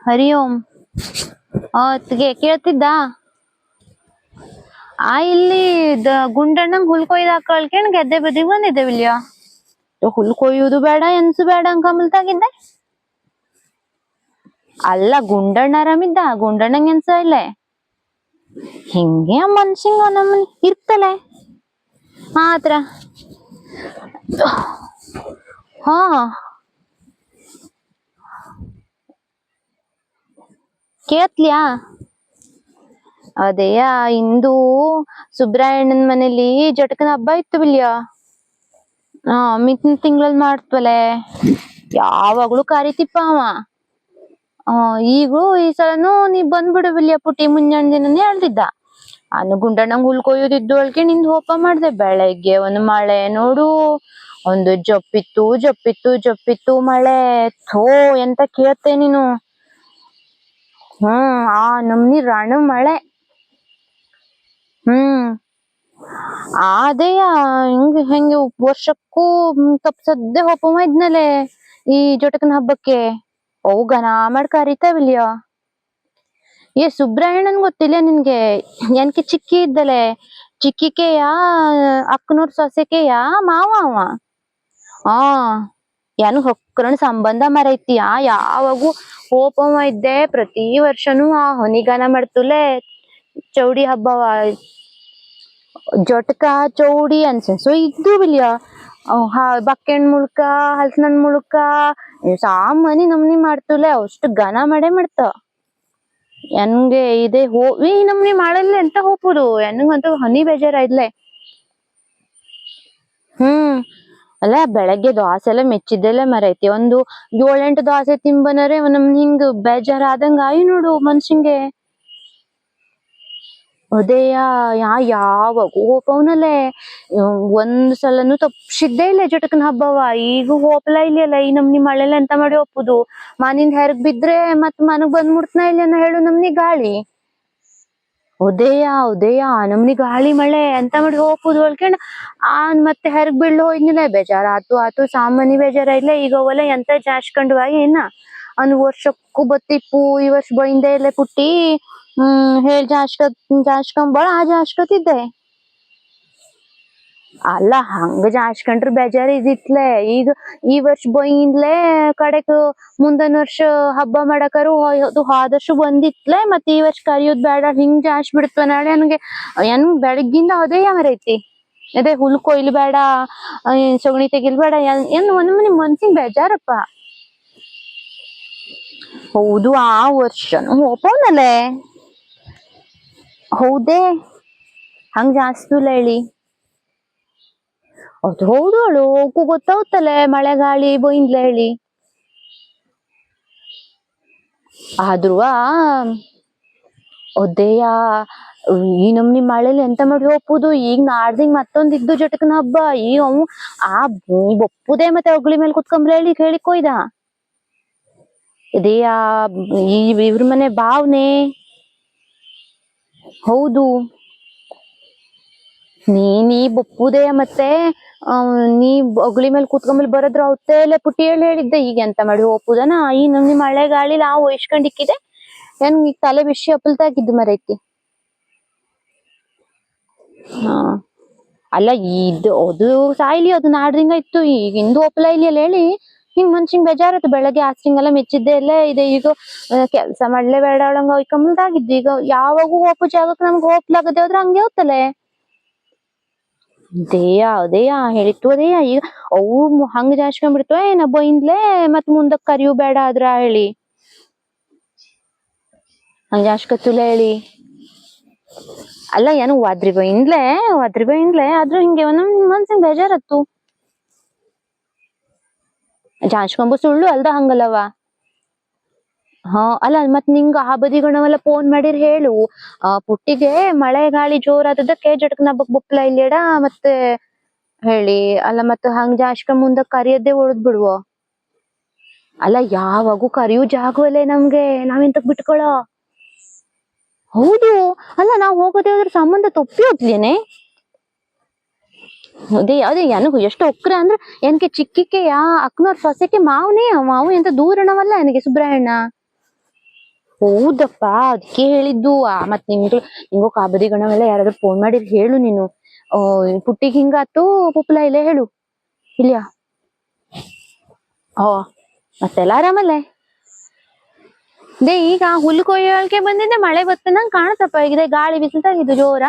ಹರಿ ಓಂ. ಅತ್ಗೆ ಕೇಳ್ತಿದ್ದ? ಇಲ್ಲಿ ಗುಂಡಣ್ಣಂಗ್ ಹುಲ್ ಕೊಯ್ದು ಹಾಕೊಳ್ಕೇನ್ ಗೆದ್ದೆ ಬದಿಗ್ ಬಂದಿದ್ದೇವಿಲ್ಯ. ಹುಲ್ ಕೊಯ್ಯುದು ಬೇಡ ಎನ್ಸು ಬೇಡ ಅಂಕಂಬಲ್ತಾಗಿದ್ದೆ. ಅಲ್ಲ ಗುಂಡಣ್ಣ ಆರಾಮಿದ್ದ, ಗುಂಡಣ್ಣಂಗ್ ಎನ್ಸ ಇಲ್ಲೇ ಹಿಂಗೆ ಮನ್ಸಿಂಗ ನಮ್ಮನ್ ಇರ್ತಲೆ ಮಾತ್ರ. ಹಾ ಕೇಳ್ತ್ಲ್ಯಾ? ಅದೇಯ ಇಂದು ಸುಬ್ರಾಯಣ್ಣನ್ ಮನೇಲಿ ಜಟಕನ ಹಬ್ಬ ಇತ್ತು ಬಿಲ್ಯ. ಮಿಥುನ್ ತಿಂಗಳಲ್ಲಿ ಮಾಡ್ತವಲೆ, ಯಾವಾಗ್ಲೂ ಕರಿತಿಪ್ಪ ಅವ. ಈಗೂ ಈ ಸಲನು ನೀ ಬಂದ್ಬಿಡು ಬಿಲ್ಯ ಪುಟಿ ಮುಂಜಾನೆ ದಿನನೇ ಹೇಳ್ತಿದ್ದ. ಗುಂಡಣ್ಣಂಗ್ ಹುಲ್ ಕೊಯ್ಯೋದಿದ್ದು ಅಳ್ಕೆ ನಿಂದ್ ಹೋಪ ಮಾಡ್ದೆ. ಬೆಳಗ್ಗೆ ಒಂದ್ ಮಳೆ ನೋಡು, ಒಂದು ಜಪ್ಪಿತ್ತು ಜಪ್ಪಿತ್ತು ಜಪ್ಪಿತ್ತು ಮಳೆ. ಥೋ ಎಂತ ಕೇಳ್ತೆ ನೀನು. ನಮ್ನಿ ರಣ ಮಳೆ. ಅದೇಯ ಹಿಂಗ ಹೆಂಗೆ ವರ್ಷಕ್ಕೂ ತಪ್ಸದ್ದೆ ಹೋಪಮ್ಮ ಇದ್ನಲೆ ಈ ಜೋಟಕನ ಹಬ್ಬಕ್ಕೆ. ಅವು ಘನ ಮಾಡ್ ಕರಿತಾವಿಲ್ಯ. ಸುಬ್ರಾಯಣ್ಣನ್ ಗೊತ್ತಿಲ್ಲ ನಿನ್ಗೆ? ಎನ್ಕೆ ಚಿಕ್ಕಿ ಇದ್ದಲೆ, ಚಿಕ್ಕಿಕೆಯ ಅಕ್ಕನೂರ್ ಸೊಸೆಕೆಯ ಮಾವ ಅವ. ಏನು ಹೊಕ್ಕರಣ ಸಂಬಂಧ ಮರೈತಿ. ಯಾವಾಗೂ ಹೋಪವ ಇದ್ದೆ. ಪ್ರತಿ ವರ್ಷನೂ ಹೊನಿಗಾನ ಮಾಡ್ತುಲೆ ಚೌಡಿ ಹಬ್ಬವ. ಜೊಟ್ಕ ಚೌಡಿ ಅನ್ಸನ್ಸು ಇದ್ದು ಬಿಲ್ಯ. ಬಕ್ಕೆಣ್ ಮುಳ್ಕ ಹಲ್ಸನನ್ ಮುಳ್ಕ ಸಾಮಾನಿ ನಮ್ನಿ ಮಾಡ್ತುಲೆ. ಅಷ್ಟು ಘನ ಮಾಡೇ ಮಾಡ್ತ. ಎನ್ಗೆ ಇದೆ ಈ ನಮ್ನಿ ಮಾಡಲ್ಲ ಎಂತ ಹೋಪುದು. ಎನ್ಗಂತೂ ಹನಿ ಬೇಜಾರ ಇದ್ಲೆ. ಅಲ್ಲ ಬೆಳಗ್ಗೆ ದೋಸೆ ಎಲ್ಲ ಮೆಚ್ಚಿದ್ದೆಲ್ಲ ಮರೈತಿ. ಒಂದು 7-8 ದೋಸೆ ತಿಂಬನರೆ ನಮ್ನ ಹಿಂಗ್ ಬೇಜಾರ ಆದಂಗ ಆಯಿ ನೋಡು ಮನ್ಸಿಂಗೆ. ಅದೇಯ ಯಾವಾಗೂ ಹೋಪವನಲ್ಲೇ. ಒಂದ್ ಸಲನು ತಪ್ಸಿದ್ದೇ ಇಲ್ಲ ಜಟಕನ ಹಬ್ಬವ. ಈಗ ಹೋಪ್ಲ ಇಲ್ಲಲ್ಲ ಈ ನಮ್ನಿ ಮಳೆಲ್ಲ ಎಂತ ಮಾಡಿ ಹೋಪುದು. ಮನಿಂದ ಹೆರ್ಗ್ ಬಿದ್ರೆ ಮತ್ ಮನಗ್ ಬಂದ್ ಮುಟ್ತನ ಇಲ್ಲ ಹೇಳು ನಮ್ನಿ ಗಾಳಿ. ಉದಯ ನಮ್ನಿ ಗಾಳಿ ಮಳೆ ಎಂತ ಮಾಡಿ ಹೋಪುದು ಅಳ್ಕಂಡ್ ಮತ್ತೆ ಹೆರ್ಗ್ ಬೀಳ್ಳು ಹೋಯ್ನಿಲ್ಲ. ಬೇಜಾರ ಆತು ಸಾಮಾನ್ಯ ಬೇಜಾರ ಇಲ್ಲ. ಈಗ ಅವಲ್ಲ ಎಂತ ಜಾಸ್ಕೊಂಡ್ವ ಏನ. ವರ್ಷಕ್ಕೂ ಬತ್ತಿಪ್ಪು ಈ ವರ್ಷ ಬೈಂದೆ ಇಲ್ಲ ಪುಟ್ಟಿ. ಹೇಳ್ ಜಾಸ್ಕೊಂಬಳ ಜಾಸ್ಕೊತಿದ್ದೆ. ಅಲ್ಲ ಹಂಗ ಜಾಸ್ಕೊಂಡ್ರೆ ಬೇಜಾರ ಇದಿತ್ಲೆ. ಈಗ ಈ ವರ್ಷ ಬೈಂದ್ಲೆ ಕಡೆಕ್ ಮುಂದನ್ ವರ್ಷ ಹಬ್ಬ ಮಾಡಕರು ಹೋದರ್ಷ ಬಂದಿತ್ಲೆ. ಮತ್ತೆ ಈ ವರ್ಷ ಕರಿಯೋದ್ ಬೇಡ ಹಿಂಗ್ ಜಾಸ್ ಬಿಡ್ತವ ನಾಳೆ ನನ್ಗೆ. ಬೆಳಗ್ಗಿಂದ ಅದೇ ಮರೈತಿ. ಅದೇ ಹುಲ್ ಕೊಯ್ಲು ಬೇಡ, ಸಗಣಿ ತೆಗಿಲ್ ಬೇಡ, ಒಂದ್ ಮನ್ಸಿಂಗ್ ಬೇಜಾರಪ್ಪ. ಹೌದು ಆ ವರ್ಷನು ಹೋಪವನಲ್ಲೇ. ಹೌದೇ ಹಂಗ ಜಾಸ್ತಿಲ್ಲ ಹೇಳಿ. ಹೌದು ಅವಳು ಹೋಗು ಗೊತ್ತಾಗುತ್ತಲೆ ಮಳೆ ಗಾಳಿ ಬೈಂದ್ಲೆ ಹೇಳಿ. ಆದ್ರೂ ಅದೇಯ ಈ ನಮ್ನಿ ಮಳೇಲಿ ಎಂತ ಮಾಡಿ ಹೋಪುದು. ಈಗ ನಾಡ್ದಿಂಗ್ ಮತ್ತೊಂದ್ ಇದ್ದು ಜಟಕನ ಹಬ್ಬ. ಈಗ ಅವ್ ಒಪ್ಪುದೇ ಮತ್ತೆ ಒಗ್ಳಿ ಮೇಲೆ ಕುತ್ಕೊಂಬ್ರ ಹೇಳಿ ಕೊಯ್ದ. ಇದೇಯ ಇವ್ರ ಮನೆ ಭಾವನೆ. ಹೌದು ನೀ ಬಪ್ಪುದೇ ಮತ್ತೆ ನೀ ಒಗ್ಳಿ ಮೇಲೆ ಕೂತ್ಕೊಂಬಲ್ ಬರದ್ರ ಅವತ್ತೇ ಎಲ್ಲ ಪುಟ್ಟಿ ಹೇಳಿದ್ದೆ. ಈಗ ಎಂತ ಮಾಡಿ ಹೋಪುದನ ಈ ನಮ್ನಿ ಮಳೆ ಗಾಳಿ ನಾವು ವಹಿಸ್ಕೊಂಡಿಕ್ಕಿದೆ. ಈಗ ತಲೆ ಬಿಸಿ ಅಪ್ಪಲ್ತಾಗಿದ್ದು ಮರೈತಿ. ಅಲ್ಲ ಅದು ಸಾಯ್ಲಿ, ಅದು ನಾಡ್ದಿಂಗ ಇತ್ತು. ಈಗ ಇಂದು ಒಪ್ಪಲ ಇಲ್ಲಿ ಅಲ್ಲ ಹೇಳಿ. ಹಿಂಗ್ ಮನ್ಸಿಂಗ್ ಬೇಜಾರತ್ತು. ಬೆಳಗ್ಗೆ ಆಸ್ರಿಂಗೆಲ್ಲ ಮೆಚ್ಚಿದ್ದೆ ಎಲ್ಲ ಇದೆ. ಈಗ ಕೆಲ್ಸ ಮಾಡ್ಲೇ ಬೇಡ ಅವಳಂಗ ಹೊಯ್ಕಂಬಲ್ದಾಗಿದ್ದು. ಈಗ ಯಾವಾಗೂ ಹೋಪು ಜಾಗಕ್ಕೆ ನಮ್ಗೆ ಹೋಪ್ಲಾಗದೆ ಹೋದ್ರೆ ಹಂಗೆ ಹೋಗ್ತಲೆ. ಅದೇಯ ಹೇಳಿತ್ತು ಅದೇಯ. ಈಗ ಅವು ಹಂಗ ಜಾಸ್ಕೊಂಡ್ಬಿಡ್ತವ ಏನ ಬೈಂದ್ಲೆ ಮತ್ ಮುಂದಕ್ ಕರಿಯು ಬೇಡ ಆದ್ರ ಹೇಳಿ. ಹಂಗ ಜಾಸ್ಕತ್ತುಲ ಹೇಳಿ. ಅಲ್ಲ ಏನು ಒದ್ರಿ ಬೈಂದ್ಲೆ ಆದ್ರೂ ಹಿಂಗೆ ಮನ್ಸಿಂಗ್ ಬೇಜಾರತ್ತು. ಜಾಸ್ಕೊಂಬ ಸುಳ್ಳು ಅಲ್ದ ಹಂಗಲ್ಲವ. ಅಲ್ಲ ಮತ್ ನಿಂಗ ಆ ಬದಿಗಣವೆಲ್ಲ ಫೋನ್ ಮಾಡಿರ್ ಹೇಳು. ಪುಟ್ಟಿಗೆ ಮಳೆ ಗಾಳಿ ಜೋರಾದದಕ್ಕೆ ಜಟಕನ ಹಬ್ಬಕ್ ಬುಕ್ಲ ಇಲ್ಲೇಡ ಮತ್ತೆ ಹೇಳಿ. ಅಲ್ಲ ಮತ್ತ ಹಂಗ ಜಾಸ್ಕೊಂಡ್ ಮುಂದಕ್ ಕರಿಯದ್ದೇ ಹೊಡದ್ ಬಿಡುವ. ಅಲ್ಲ ಯಾವಾಗೂ ಕರಿಯು ಜಾಗವಲ್ಲೇ ನಮ್ಗೆ. ನಾವೆಂತಕ್ ಬಿಟ್ಕೊಳ. ಹೌದು ಅಲ್ಲ ನಾವ್ ಹೋಗೋದೇ ಹೋದ್ರೆ ಸಂಬಂಧ ತಪ್ಪಿ ಹೋಗ್ಲೇನೆ. ಅದೇ ಅದೇ ನನಗೂ ಎಷ್ಟು ಒಕ್ರ ಅಂದ್ರ ಎನ್ಕೆ ಚಿಕ್ಕಿಕ್ಕೆ ಅಕ್ನೋರ್ ಸೊಸೆಕ್ಕೆ ಮಾವನೇ ಮಾವು ಎಂತ ದೂರಣವಲ್ಲ ನನಗೆ ಸುಬ್ರಾಯಣ್ಣ. ಹೌದಪ್ಪ ಅದಕ್ಕೆ ಹೇಳಿದ್ದು. ಮತ್ ನಿಂಗೂ ಕಾಬದಿ ಗಣವೆಲ್ಲ ಯಾರಾದ್ರೂ ಫೋನ್ ಮಾಡಿರ್ ಹೇಳು ನೀನು. ಪುಟ್ಟಿಗ್ ಹಿಂಗಾತು ಪುಪ್ಲ ಇಲ್ಲೇ ಹೇಳು ಇಲ್ಯಾ. ಓ ಮತ್ತೆಲ್ಲ ಆರಾಮಲ್ಲೇ. ದೇ ಈಗ ಹುಲ್ಲು ಕೊಯ್ಯೋಕೆ ಬಂದಿದ್ದೆ ಮಳೆ ಬರ್ತದಂಗ್ ಕಾಣತಪ್ಪ. ಈಗ ಗಾಳಿ ಬಿಸಿಲ್ತಾಗಿದ್ದು ಜೋರ.